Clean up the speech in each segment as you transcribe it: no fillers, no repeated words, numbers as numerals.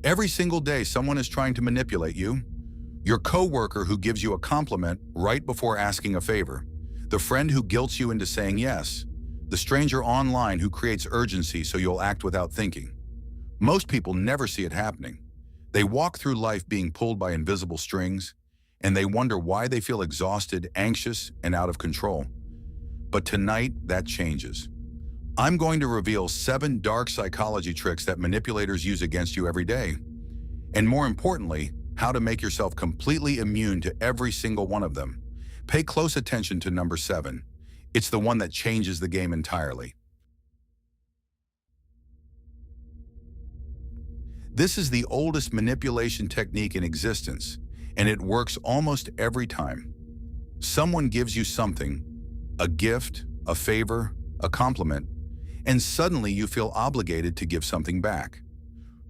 Every single day, someone is trying to manipulate you. Your coworker who gives you a compliment right before asking a favor. The friend who guilts you into saying yes. The stranger online who creates urgency so you'll act without thinking. Most people never see it happening. They walk through life being pulled by invisible strings, and they wonder why they feel exhausted, anxious, and out of control. But tonight, that changes. I'm going to reveal 7 dark psychology tricks that manipulators use against you every day. And more importantly, how to make yourself completely immune to every single one of them. Pay close attention to number 7. It's the one that changes the game entirely. This is the oldest manipulation technique in existence, and it works almost every time. Someone gives you something, a gift, a favor, a compliment, and suddenly you feel obligated to give something back.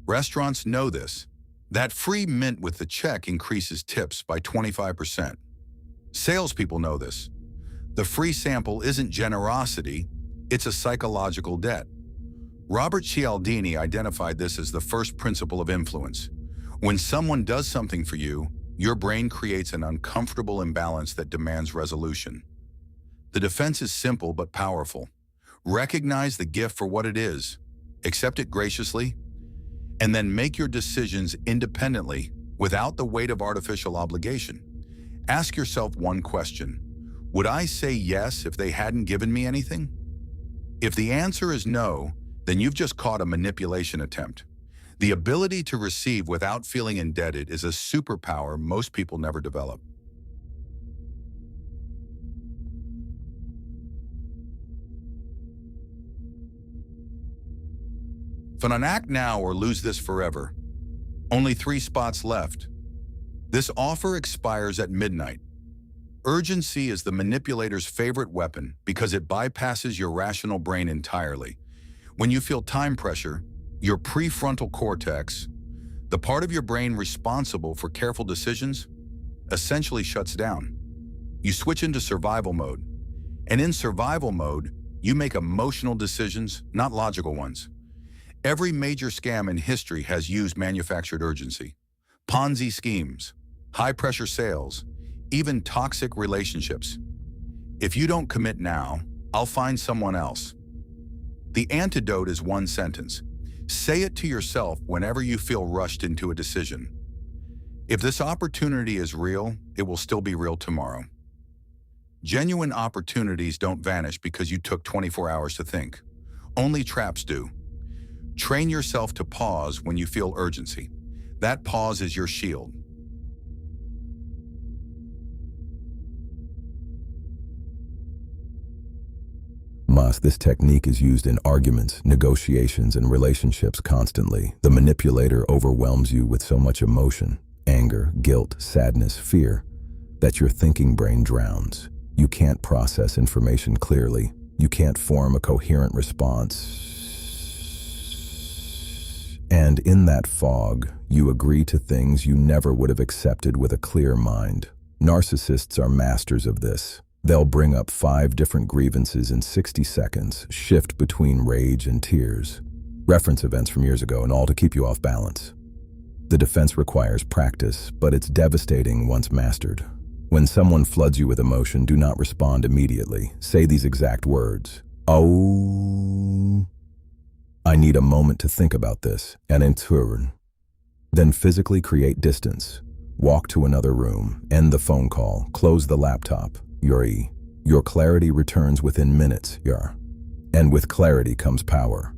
Restaurants know this. That free mint with the check increases tips by 25%. Salespeople know this. The free sample isn't generosity, it's a psychological debt. Robert Cialdini identified this as the first principle of influence. When someone does something for you, your brain creates an uncomfortable imbalance that demands resolution. The defense is simple but powerful. Recognize the gift for what it is, accept it graciously, and then make your decisions independently without the weight of artificial obligation. Ask yourself one question. Would I say yes if they hadn't given me anything? If the answer is no, then you've just caught a manipulation attempt. The ability to receive without feeling indebted is a superpower most people never develop. Act now or lose this forever. Only 3 spots left. This offer expires at midnight. Urgency is the manipulator's favorite weapon because it bypasses your rational brain entirely. When you feel time pressure, your prefrontal cortex, the part of your brain responsible for careful decisions, essentially shuts down. You switch into survival mode. And in survival mode, you make emotional decisions, not logical ones. Every major scam in history has used manufactured urgency. Ponzi schemes, high-pressure sales, even toxic relationships. If you don't commit now, I'll find someone else. The antidote is one sentence. Say it to yourself whenever you feel rushed into a decision. If this opportunity is real, it will still be real tomorrow. Genuine opportunities don't vanish because you took 24 hours to think. Only traps do. Train yourself to pause when you feel urgency. That pause is your shield. This technique is used in arguments, negotiations, and relationships constantly. The manipulator overwhelms you with so much emotion, anger, guilt, sadness, fear, that your thinking brain drowns. You can't process information clearly. You can't form a coherent response. And in that fog, you agree to things you never would have accepted with a clear mind. Narcissists are masters of this. They'll bring up 5 different grievances in 60 seconds, shift between rage and tears. Reference events from years ago, and all to keep you off balance. The defense requires practice, but it's devastating once mastered. When someone floods you with emotion, do not respond immediately. Say these exact words. Oh, I need a moment to think about this, and in turn. Then physically create distance. Walk to another room, end the phone call, close the laptop. Your clarity returns within minutes, and with clarity comes power.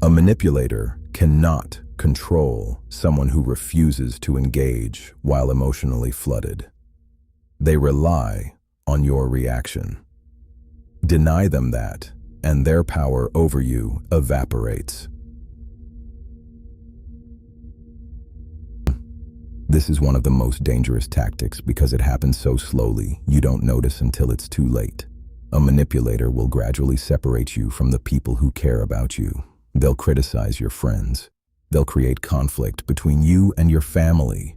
A manipulator cannot control someone who refuses to engage while emotionally flooded. They rely on your reaction. Deny them that, and their power over you evaporates. This is one of the most dangerous tactics because it happens so slowly, you don't notice until it's too late. A manipulator will gradually separate you from the people who care about you. They'll criticize your friends. They'll create conflict between you and your family.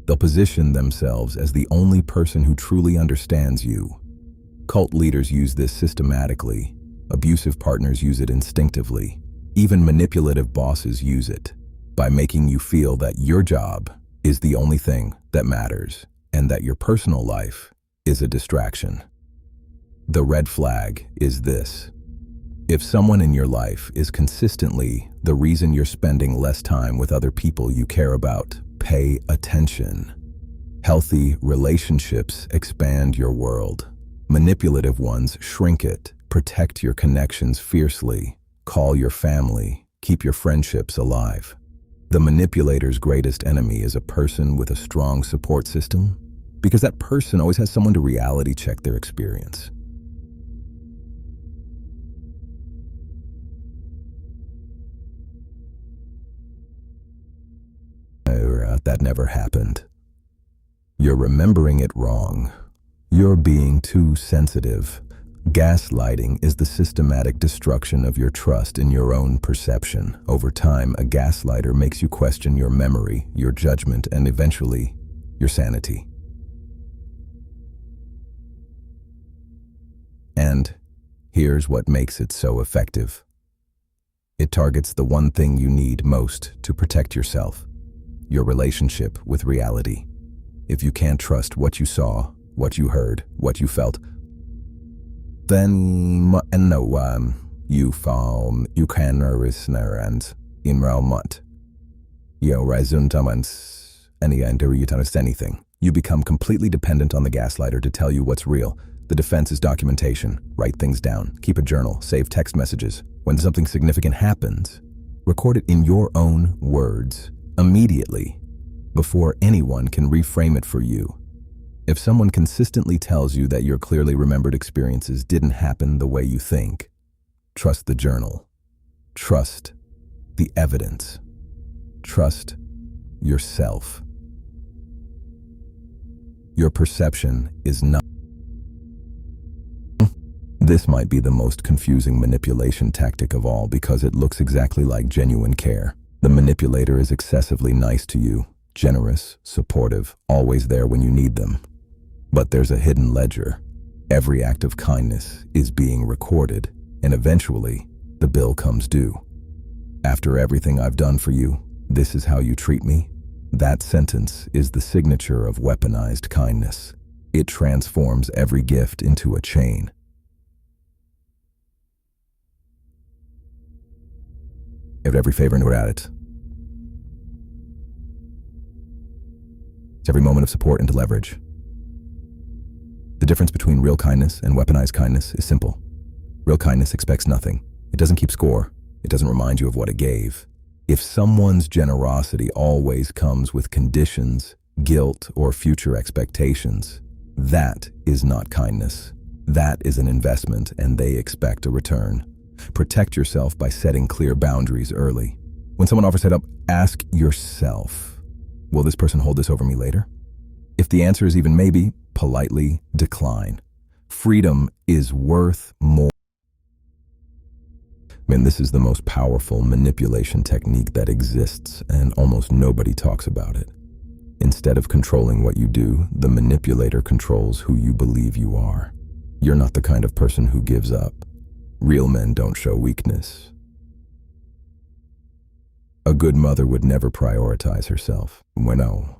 They'll position themselves as the only person who truly understands you. Cult leaders use this systematically. Abusive partners use it instinctively. Even manipulative bosses use it. by making you feel that your job is the only thing that matters and that your personal life is a distraction. The red flag is this. If someone in your life is consistently the reason you're spending less time with other people you care about, pay attention. Healthy relationships expand your world. Manipulative ones shrink it. Protect your connections fiercely. Call your family. Keep your friendships alive. The manipulator's greatest enemy is a person with a strong support system, because that person always has someone to reality check their experience. That never happened. You're remembering it wrong. You're being too sensitive. Gaslighting is the systematic destruction of your trust in your own perception. Over time, a gaslighter makes you question your memory, your judgment, and eventually, your sanity. And here's what makes it so effective. It targets the one thing you need most to protect yourself: your relationship with reality. If you can't trust what you saw, what you heard, what you felt, then you can resnärans in realmot. Anything. You become completely dependent on the gaslighter to tell you what's real. The defense is documentation. Write things down. Keep a journal. Save text messages. When something significant happens, record it in your own words immediately, before anyone can reframe it for you. If someone consistently tells you that your clearly remembered experiences didn't happen the way you think, trust the journal. Trust the evidence. Trust yourself. Your perception is not. This might be the most confusing manipulation tactic of all because it looks exactly like genuine care. The manipulator is excessively nice to you, generous, supportive, always there when you need them. But there's a hidden ledger. Every act of kindness is being recorded, and eventually, the bill comes due. After everything I've done for you, this is how you treat me? That sentence is the signature of weaponized kindness. It transforms every gift into a chain. If every favor and we're at it. It's every moment of support into leverage. The difference between real kindness and weaponized kindness is simple. Real kindness expects nothing. It doesn't keep score. It doesn't remind you of what it gave. If someone's generosity always comes with conditions, guilt, or future expectations, that is not kindness. That is an investment, and they expect a return. Protect yourself by setting clear boundaries early. When someone offers head up, ask yourself, will this person hold this over me later? If the answer is even maybe, politely decline. Freedom is worth more. This is the most powerful manipulation technique that exists, and almost nobody talks about it. Instead of controlling what you do, the manipulator controls who you believe you are. You're not the kind of person who gives up. Real men don't show weakness. A good mother would never prioritize herself. Bueno.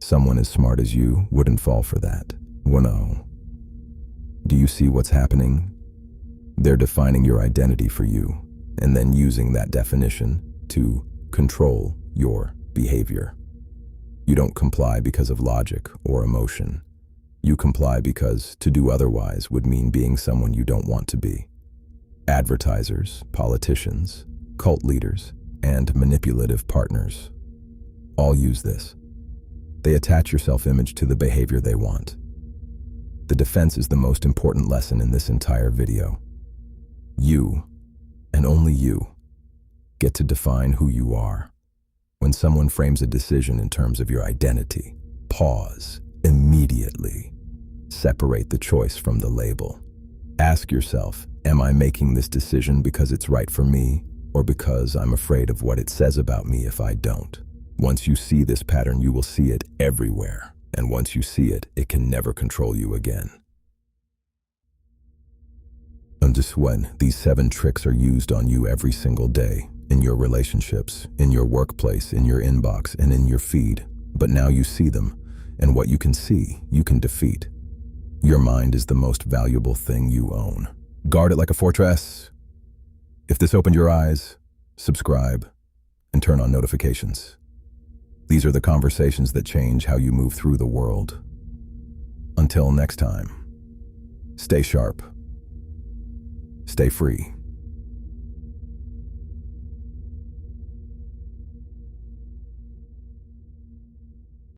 Someone as smart as you wouldn't fall for that. Bueno. Do you see what's happening? They're defining your identity for you, and then using that definition to control your behavior. You don't comply because of logic or emotion. You comply because to do otherwise would mean being someone you don't want to be. Advertisers, politicians, cult leaders, and manipulative partners all use this. They attach your self-image to the behavior they want. The defense is the most important lesson in this entire video. You, and only you, get to define who you are. When someone frames a decision in terms of your identity, pause immediately. Separate the choice from the label. Ask yourself, am I making this decision because it's right for me, or because I'm afraid of what it says about me if I don't? Once you see this pattern, you will see it everywhere. And once you see it, it can never control you again. And just when these 7 tricks are used on you every single day, in your relationships, in your workplace, in your inbox, and in your feed. But now you see them, and what you can see, you can defeat. Your mind is the most valuable thing you own. Guard it like a fortress. If this opened your eyes, subscribe and turn on notifications. These are the conversations that change how you move through the world. Until next time, stay sharp, stay free.